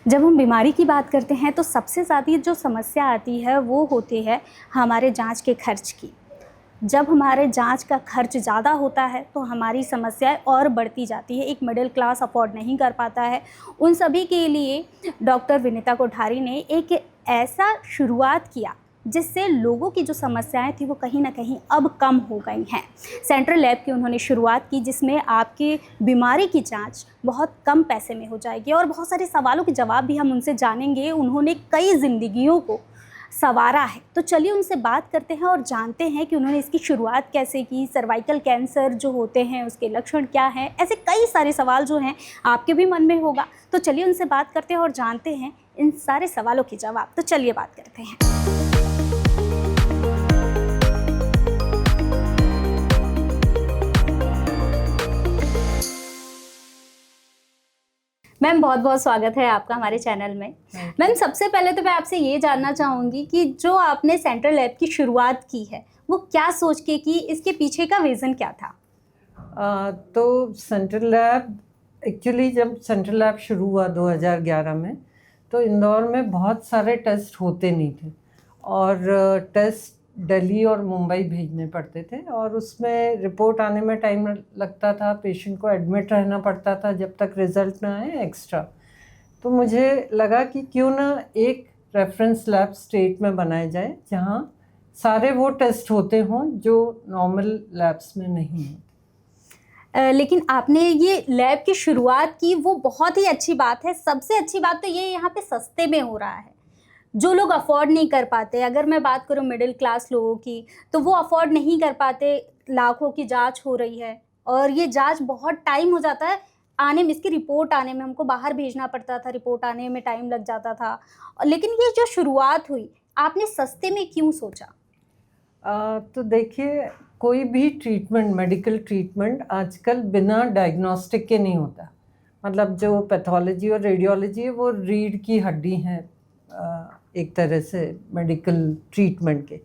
जब हम बीमारी की बात करते हैं तो सबसे ज़्यादा जो समस्या आती है वो होती है हमारे जांच के खर्च की। जब हमारे जांच का खर्च ज़्यादा होता है तो हमारी समस्याएं और बढ़ती जाती है। एक मिडिल क्लास अफोर्ड नहीं कर पाता है। उन सभी के लिए डॉक्टर विनीता कोठारी ने एक ऐसा शुरुआत किया जिससे लोगों की जो समस्याएं थी वो कहीं ना कहीं अब कम हो गई हैं। सेंट्रल लैब की उन्होंने शुरुआत की जिसमें आपकी बीमारी की जांच बहुत कम पैसे में हो जाएगी और बहुत सारे सवालों के जवाब भी हम उनसे जानेंगे। उन्होंने कई ज़िंदगियों को संवारा है, तो चलिए उनसे बात करते हैं और जानते हैं कि उन्होंने इसकी शुरुआत कैसे की, सर्वाइकल कैंसर जो होते हैं उसके लक्षण क्या हैं। ऐसे कई सारे सवाल जो हैं आपके भी मन में होगा, तो चलिए उनसे बात करते हैं और जानते हैं इन सारे सवालों के जवाब। तो चलिए बात करते हैं। मैम बहुत बहुत स्वागत है आपका हमारे चैनल में। मैम सबसे पहले तो मैं आपसे ये जानना चाहूँगी कि जो आपने सेंट्रल लैब की शुरुआत की है वो क्या सोच के की, इसके पीछे का रीज़न क्या था? तो सेंट्रल लैब एक्चुअली जब सेंट्रल लैब शुरू हुआ 2011 में, तो इंदौर में बहुत सारे टेस्ट होते नहीं थे और टेस्ट दिल्ली और मुंबई भेजने पड़ते थे और उसमें रिपोर्ट आने में टाइम लगता था, पेशेंट को एडमिट रहना पड़ता था जब तक रिज़ल्ट ना आए एक्स्ट्रा। तो मुझे लगा कि क्यों ना एक रेफरेंस लैब स्टेट में बनाया जाए जहाँ सारे वो टेस्ट होते हों जो नॉर्मल लैब्स में नहीं हैं। लेकिन आपने ये लैब की शुरुआत की वो बहुत ही अच्छी बात है। सबसे अच्छी बात तो ये यहाँ पे सस्ते में हो रहा है। जो लोग अफोर्ड नहीं कर पाते, अगर मैं बात करूँ मिडिल क्लास लोगों की, तो वो अफोर्ड नहीं कर पाते। लाखों की जांच हो रही है और ये जांच बहुत टाइम हो जाता है आने में, इसकी रिपोर्ट आने में हमको बाहर भेजना पड़ता था, रिपोर्ट आने में टाइम लग जाता था। लेकिन ये जो शुरुआत हुई, आपने सस्ते में क्यों सोचा? तो देखिए, कोई भी ट्रीटमेंट, मेडिकल ट्रीटमेंट आजकल बिना डायग्नोस्टिक के नहीं होता। मतलब जो पैथोलॉजी और रेडियोलॉजी है वो रीढ़ की हड्डी हैं एक तरह से मेडिकल ट्रीटमेंट के।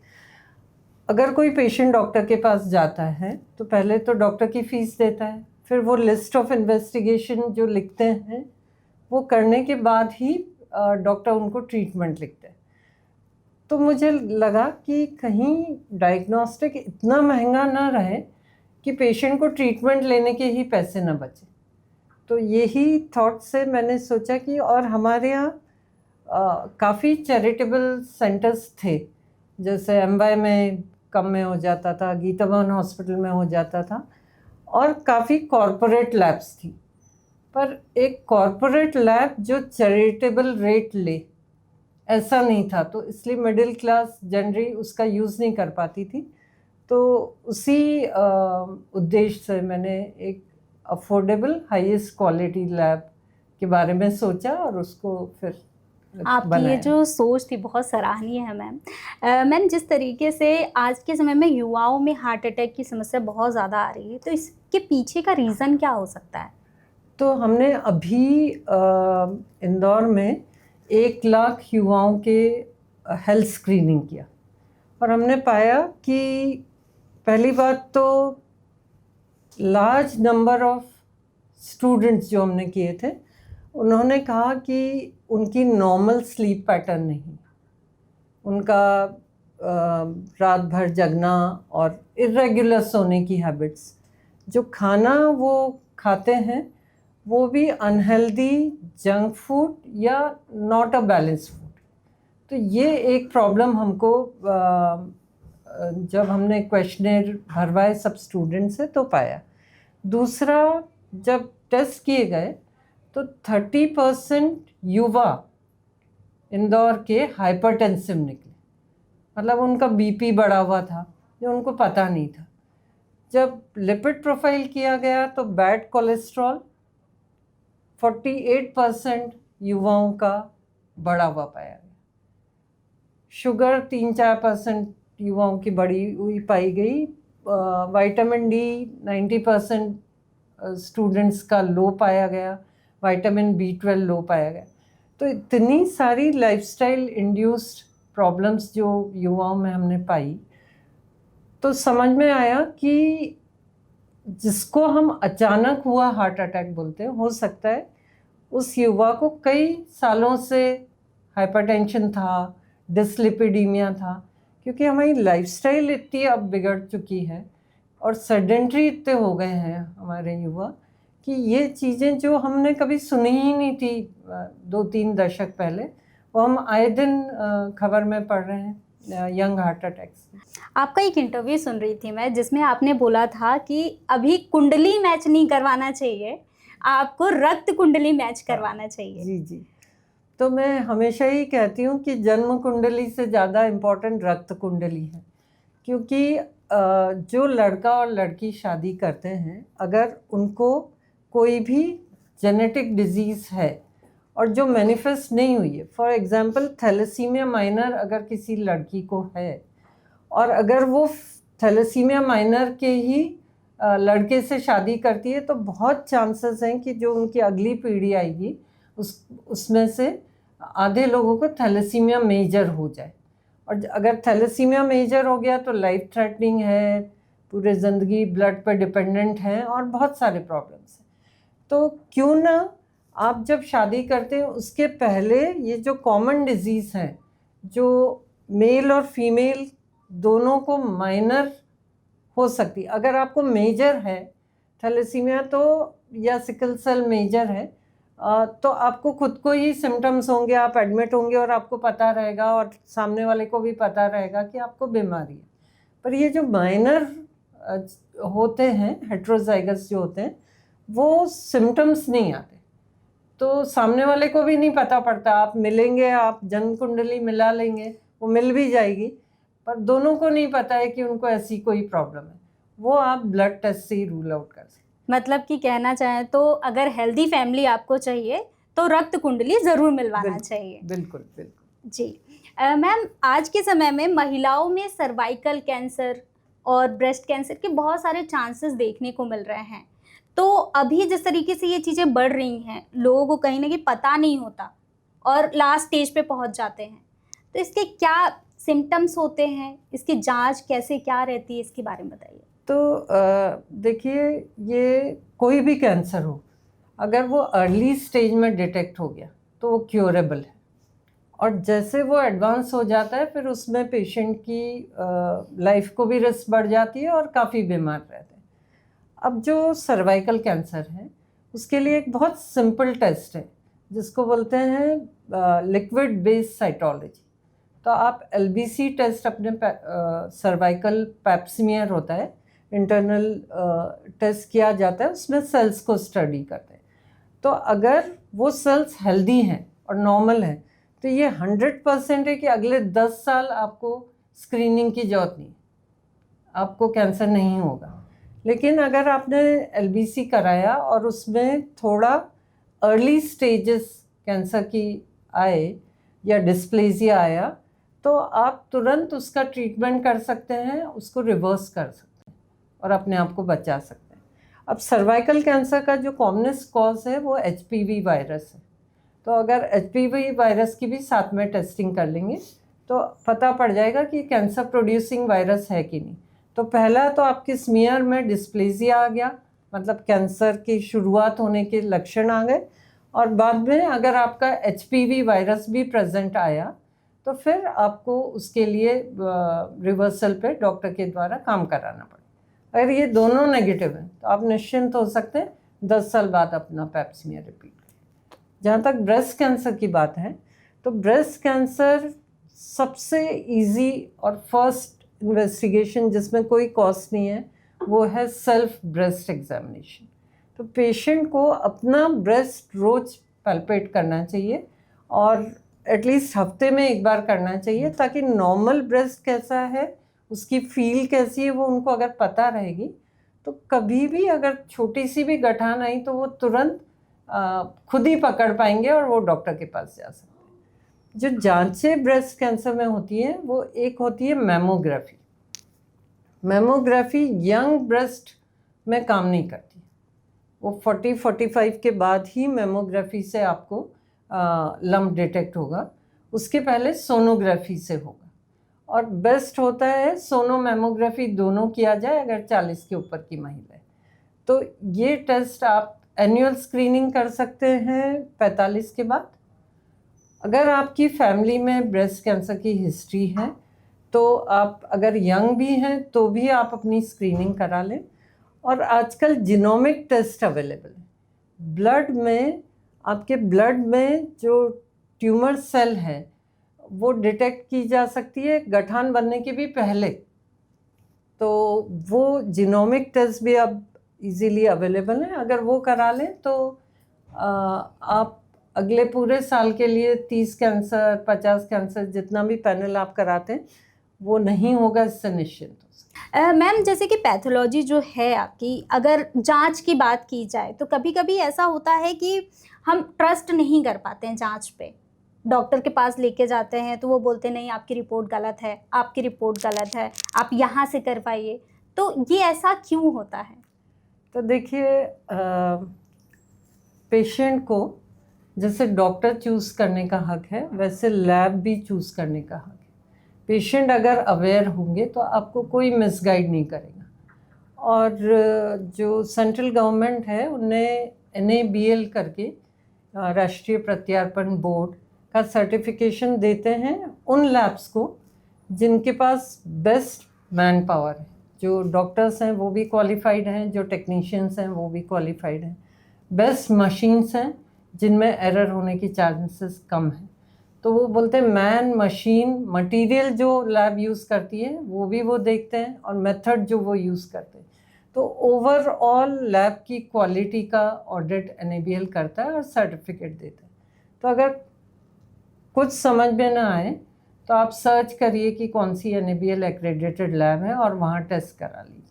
अगर कोई पेशेंट डॉक्टर के पास जाता है तो पहले तो डॉक्टर की फ़ीस देता है, फिर वो लिस्ट ऑफ इन्वेस्टिगेशन जो लिखते हैं वो करने के बाद ही डॉक्टर उनको ट्रीटमेंट लिखते हैं। तो मुझे लगा कि कहीं डायग्नोस्टिक इतना महंगा ना रहे कि पेशेंट को ट्रीटमेंट लेने के ही पैसे ना बचे। तो यही थॉट से मैंने सोचा कि, और हमारे यहाँ काफ़ी चैरिटेबल सेंटर्स थे, जैसे एमवाई में कम में हो जाता था, गीता भवन हॉस्पिटल में हो जाता था, और काफ़ी कॉरपोरेट लैब्स थी। पर एक कॉरपोरेट लैब जो चैरिटेबल रेट ले ऐसा नहीं था, तो इसलिए मिडिल क्लास जनरली उसका यूज़ नहीं कर पाती थी। तो उसी उद्देश्य से मैंने एक अफोर्डेबल हाईएस्ट क्वालिटी लैब के बारे में सोचा और उसको फिर आपकी ये जो सोच थी बहुत सराहनीय है मैम। मैम जिस तरीके से आज के समय में युवाओं में हार्ट अटैक की समस्या बहुत ज़्यादा आ रही है, तो इसके पीछे का रीज़न क्या हो सकता है? तो हमने अभी इंदौर में 1 लाख युवाओं के हेल्थ स्क्रीनिंग किया और हमने पाया कि पहली बात तो लार्ज नंबर ऑफ स्टूडेंट्स जो हमने किए थे उन्होंने कहा कि उनकी नॉर्मल स्लीप पैटर्न नहीं, उनका रात भर जगना और इर्रेगुलर सोने की हैबिट्स, जो खाना वो खाते हैं वो भी अनहेल्दी जंक फूड या नॉट अ बैलेंस फूड। तो ये एक प्रॉब्लम हमको जब हमने क्वेश्चनर भरवाए सब स्टूडेंट से तो पाया। दूसरा, जब टेस्ट किए गए तो 30% युवा इंदौर के हाइपरटेंसिव निकले, मतलब उनका बीपी बढ़ा हुआ था जो उनको पता नहीं था। जब लिपिड प्रोफाइल किया गया तो बैड कोलेस्ट्रॉल 48% युवाओं का बढ़ा हुआ पाया गया। शुगर 3-4% युवाओं की बढ़ी हुई पाई गई। विटामिन डी 90% स्टूडेंट्स का लो पाया गया। विटामिन B12 लो पाया गया। तो इतनी सारी लाइफस्टाइल इंड्यूस्ड प्रॉब्लम्स जो युवाओं में हमने पाई, तो समझ में आया कि जिसको हम अचानक हुआ हार्ट अटैक बोलते हैं, हो सकता है उस युवा को कई सालों से हाइपरटेंशन था, डिसलिपिडीमिया था, क्योंकि हमारी लाइफस्टाइल इतनी अब बिगड़ चुकी है और सेडेंट्री इतने हो गए हैं हमारे युवा कि ये चीज़ें जो हमने कभी सुनी ही नहीं थी 2-3 दशक पहले, वो हम आए दिन खबर में पढ़ रहे हैं, यंग हार्ट अटैक्स। आपका एक इंटरव्यू सुन रही थी मैं, जिसमें आपने बोला था कि अभी कुंडली मैच नहीं करवाना चाहिए, आपको रक्त कुंडली मैच करवाना चाहिए। जी जी। तो मैं हमेशा ही कहती हूँ कि जन्म कुंडली से ज़्यादा इम्पोर्टेंट रक्त कुंडली है, क्योंकि जो लड़का और लड़की शादी करते हैं, अगर उनको कोई भी जेनेटिक डिजीज़ है और जो मैनिफेस्ट नहीं हुई है, फॉर एग्जांपल थैलेसीमिया माइनर अगर किसी लड़की को है और अगर वो थैलेसीमिया माइनर के ही लड़के से शादी करती है, तो बहुत चांसेस हैं कि जो उनकी अगली पीढ़ी आएगी उसमें से आधे लोगों को थैलेसीमिया मेजर हो जाए। और अगर थैलेसीमिया मेजर हो गया तो लाइफ थ्रेटनिंग है, पूरे ज़िंदगी ब्लड पर डिपेंडेंट है और बहुत सारे प्रॉब्लम्स हैं। तो क्यों ना आप जब शादी करते हैं उसके पहले ये जो कॉमन डिजीज़ हैं, जो मेल और फीमेल दोनों को माइनर हो सकती, अगर आपको मेजर है थैलेसीमिया तो या सिकल सेल मेजर है, तो आपको खुद को ही सिम्टम्स होंगे, आप एडमिट होंगे और आपको पता रहेगा और सामने वाले को भी पता रहेगा कि आपको बीमारी है। पर ये जो माइनर होते हैं, हेट्रोजाइगस जो होते हैं, वो सिम्टम्स नहीं आते, तो सामने वाले को भी नहीं पता पड़ता। आप मिलेंगे, आप जन्म कुंडली मिला लेंगे, वो मिल भी जाएगी, पर दोनों को नहीं पता है कि उनको ऐसी कोई प्रॉब्लम है। वो आप ब्लड टेस्ट से ही रूल आउट कर सकते। मतलब कि कहना चाहें तो अगर हेल्दी फैमिली आपको चाहिए तो रक्त कुंडली ज़रूर मिलवाना चाहिए। बिल्कुल बिल्कुल जी। मैम, आज के समय में महिलाओं में सर्वाइकल कैंसर और ब्रेस्ट कैंसर के बहुत सारे चांसेस देखने को मिल रहे हैं। तो अभी जिस तरीके से ये चीज़ें बढ़ रही हैं, लोगों को कहीं ना कहीं पता नहीं होता और लास्ट स्टेज पे पहुंच जाते हैं, तो इसके क्या सिम्टम्स होते हैं, इसकी जांच कैसे क्या रहती है, इसके बारे में बताइए। तो देखिए, ये कोई भी कैंसर हो, अगर वो अर्ली स्टेज में डिटेक्ट हो गया तो वो क्योरेबल है, और जैसे वो एडवांस हो जाता है फिर उसमें पेशेंट की लाइफ को भी रिस्क बढ़ जाती है और काफ़ी बीमार रहते हैं। अब जो सर्वाइकल कैंसर है उसके लिए एक बहुत सिंपल टेस्ट है जिसको बोलते हैं लिक्विड बेस्ड साइटोलॉजी। तो आप LBC टेस्ट अपने सर्वाइकल पैप्समियर होता है, इंटरनल टेस्ट किया जाता है, उसमें सेल्स को स्टडी करते हैं। तो अगर वो सेल्स हेल्दी हैं और नॉर्मल हैं तो ये 100% है कि अगले 10 साल आपको स्क्रीनिंग की जरूरत नहीं, आपको कैंसर नहीं होगा। लेकिन अगर आपने LBC कराया और उसमें थोड़ा अर्ली स्टेजेस कैंसर की आए या डिस्प्लेजिया आया, तो आप तुरंत उसका ट्रीटमेंट कर सकते हैं, उसको रिवर्स कर सकते हैं और अपने आप को बचा सकते हैं। अब सर्वाइकल कैंसर का जो कॉमनेस्ट कॉज है वो HPV वायरस है। तो अगर HPV वायरस की भी साथ में टेस्टिंग कर लेंगे तो पता पड़ जाएगा कि कैंसर प्रोड्यूसिंग वायरस है कि नहीं। तो पहला तो आपकी स्मीयर में डिस्प्लेजिया आ गया, मतलब कैंसर की शुरुआत होने के लक्षण आ गए, और बाद में अगर आपका HPV वायरस भी प्रेजेंट आया तो फिर आपको उसके लिए रिवर्सल पे डॉक्टर के द्वारा काम कराना पड़ेगा। अगर ये दोनों नेगेटिव हैं तो आप निश्चिंत हो सकते हैं 10 साल बाद अपना पैप स्मीयर रिपीट करें। जहाँ तक ब्रेस्ट कैंसर की बात है, तो ब्रेस्ट कैंसर सबसे इजी और फर्स्ट इन्वेस्टिगेशन जिसमें कोई कॉस्ट नहीं है वो है सेल्फ ब्रेस्ट एग्जामिनेशन। तो पेशेंट को अपना ब्रेस्ट रोज पैल्पेट करना चाहिए और एटलीस्ट हफ्ते में एक बार करना चाहिए, ताकि नॉर्मल ब्रेस्ट कैसा है, उसकी फील कैसी है, वो उनको अगर पता रहेगी तो कभी भी अगर छोटी सी भी गठान आई तो वो तुरंत खुद ही पकड़ पाएंगे और वो डॉक्टर के पास जा सकते हैं। जो जांचें ब्रेस्ट कैंसर में होती हैं वो एक होती है मैमोग्राफी। मैमोग्राफी यंग ब्रेस्ट में काम नहीं करती, वो 40-45 के बाद ही मैमोग्राफी से आपको लम्प डिटेक्ट होगा, उसके पहले सोनोग्राफी से होगा। और बेस्ट होता है सोनो मैमोग्राफी दोनों किया जाए अगर 40 के ऊपर की महिला है। तो ये टेस्ट आप एनुअल स्क्रीनिंग कर सकते हैं 45 के बाद। अगर आपकी फैमिली में ब्रेस्ट कैंसर की हिस्ट्री है तो आप अगर यंग भी हैं तो भी आप अपनी स्क्रीनिंग करा लें। और आजकल जिनोमिक टेस्ट अवेलेबल है। ब्लड में, आपके ब्लड में जो ट्यूमर सेल है वो डिटेक्ट की जा सकती है गठान बनने के भी पहले। तो वो जिनोमिक टेस्ट भी अब इजीली अवेलेबल है। अगर वो करा लें तो आप अगले पूरे साल के लिए 30 कैंसर 50 कैंसर जितना भी पैनल आप कराते हैं वो नहीं होगा, इससे निश्चिंत हो सकते। मैम, जैसे कि पैथोलॉजी जो है आपकी, अगर जांच की बात की जाए तो कभी कभी ऐसा होता है कि हम ट्रस्ट नहीं कर पाते हैं जांच पे। डॉक्टर के पास लेके जाते हैं तो वो बोलते नहीं, आपकी रिपोर्ट गलत है, आपकी रिपोर्ट गलत है, आप यहाँ से करवाइए। तो ये ऐसा क्यों होता है? तो देखिए, पेशेंट को जैसे डॉक्टर चूज़ करने का हक है वैसे लैब भी चूज़ करने का हक है। पेशेंट अगर अवेयर होंगे तो आपको कोई मिसगाइड नहीं करेगा। और जो सेंट्रल गवर्नमेंट है उन्हें NABL करके राष्ट्रीय प्रत्यार्पण बोर्ड का सर्टिफिकेशन देते हैं उन लैब्स को जिनके पास बेस्ट मैन पावर है। जो डॉक्टर्स हैं वो भी क्वालिफाइड हैं, जो टेक्नीशियंस हैं वो भी क्वालिफाइड हैं, बेस्ट मशीन्स हैं जिनमें एरर होने की चांसेस कम हैं। तो वो बोलते हैं मैन, मशीन, मटेरियल जो लैब यूज़ करती है वो देखते हैं और मेथड जो वो यूज़ करते हैं। तो ओवरऑल लैब की क्वालिटी का ऑडिट NABL करता है और सर्टिफिकेट देता है। तो अगर कुछ समझ में ना आए तो आप सर्च करिए कि कौन सी NABL एक्रेडिटेड लैब है और वहाँ टेस्ट करा लीजिए।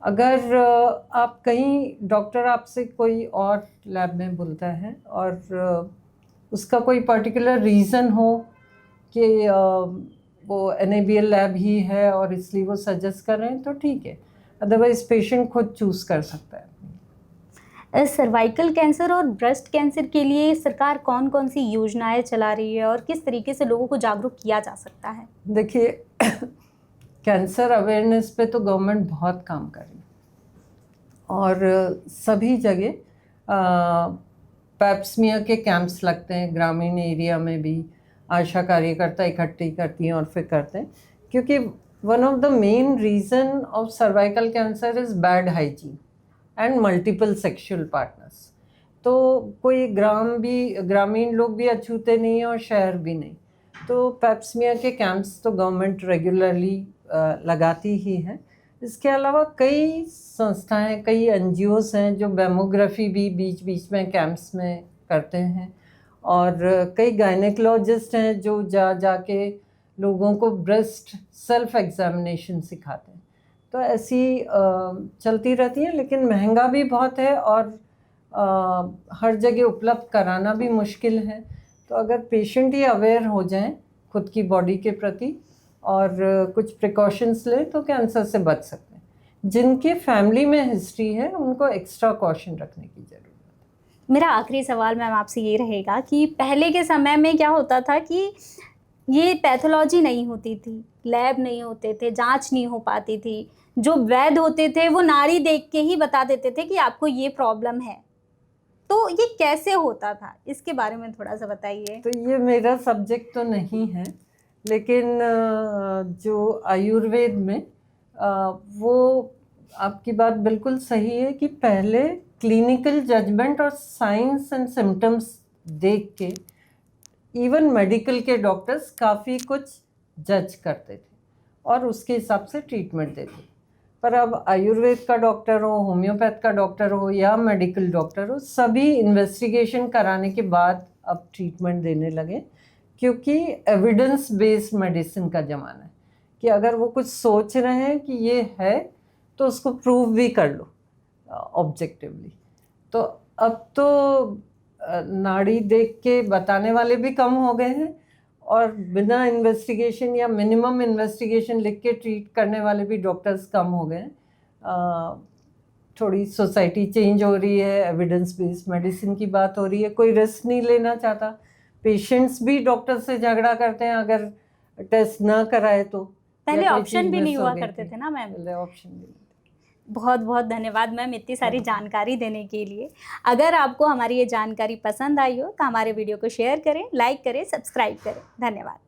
अगर आप कहीं डॉक्टर आपसे कोई और लैब में बोलता है और उसका कोई पर्टिकुलर रीज़न हो कि वो NABL लैब ही है और इसलिए वो सजेस्ट कर रहे हैं तो ठीक है, अदरवाइज पेशेंट खुद चूज़ कर सकता है। सर्वाइकल कैंसर और ब्रेस्ट कैंसर के लिए सरकार कौन कौन सी योजनाएं चला रही है और किस तरीके से लोगों को जागरूक किया जा सकता है? देखिए, कैंसर अवेयरनेस पे तो गवर्नमेंट बहुत काम कर रही है और सभी जगह पैप्समिया के कैंप्स लगते हैं। ग्रामीण एरिया में भी आशा कार्यकर्ता इकट्ठी करती हैं और फिर करते हैं, क्योंकि one of the main reason of cervical cancer is bad hygiene and multiple sexual partners. तो कोई ग्रामीण लोग भी अछूते नहीं हैं और शहर भी नहीं। तो पैप्समिया के कैंप्स तो गवर्नमेंट रेगुलरली लगाती ही है। इसके अलावा कई संस्थाएं, कई NGOs हैं जो मैमोग्राफी भी बीच बीच में कैंप्स में करते हैं और कई गायनेकोलॉजिस्ट हैं जो जाके लोगों को ब्रेस्ट सेल्फ एग्जामिनेशन सिखाते हैं। तो ऐसी चलती रहती है, लेकिन महंगा भी बहुत है और हर जगह उपलब्ध कराना भी मुश्किल है। तो अगर पेशेंट ही अवेयर हो जाएं खुद की बॉडी के प्रति और कुछ प्रिकॉशंस ले तो कैंसर से बच सकते हैं। जिनके फैमिली में हिस्ट्री है उनको एक्स्ट्रा कॉशन रखने की ज़रूरत है। मेरा आखिरी सवाल मैम आपसे ये रहेगा कि पहले के समय में क्या होता था कि ये पैथोलॉजी नहीं होती थी, लैब नहीं होते थे, जांच नहीं हो पाती थी। जो वैद्य होते थे वो नाड़ी देख के ही बता देते थे कि आपको ये प्रॉब्लम है। तो ये कैसे होता था, इसके बारे में थोड़ा सा बताइए। तो ये मेरा सब्जेक्ट तो नहीं है, लेकिन जो आयुर्वेद में वो आपकी बात बिल्कुल सही है कि पहले क्लिनिकल जजमेंट और साइंस एंड सिम्टम्स देख के इवन मेडिकल के डॉक्टर्स काफ़ी कुछ जज करते थे और उसके हिसाब से ट्रीटमेंट देते। पर अब आयुर्वेद का डॉक्टर हो, होम्योपैथ का डॉक्टर हो या मेडिकल डॉक्टर हो, सभी इन्वेस्टिगेशन कराने के बाद अब ट्रीटमेंट देने लगे, क्योंकि एविडेंस बेस्ड मेडिसिन का ज़माना है कि अगर वो कुछ सोच रहे हैं कि ये है तो उसको प्रूव भी कर लो ऑब्जेक्टिवली। तो अब तो नाड़ी देख के बताने वाले भी कम हो गए हैं और बिना इन्वेस्टिगेशन या मिनिमम इन्वेस्टिगेशन लिख के ट्रीट करने वाले भी डॉक्टर्स कम हो गए हैं। थोड़ी सोसाइटी चेंज हो रही है, एविडेंस बेस्ड मेडिसिन की बात हो रही है, कोई रिस्क नहीं लेना चाहता। पेशेंट्स भी डॉक्टर से झगड़ा करते हैं अगर टेस्ट ना कराए तो। पहले ऑप्शन भी नहीं हुआ करते थे ना मैम। पहले ऑप्शन नहीं। बहुत बहुत धन्यवाद मैम इतनी सारी जानकारी देने के लिए। अगर आपको हमारी ये जानकारी पसंद आई हो तो हमारे वीडियो को शेयर करें, लाइक करें, सब्सक्राइब करें। धन्यवाद।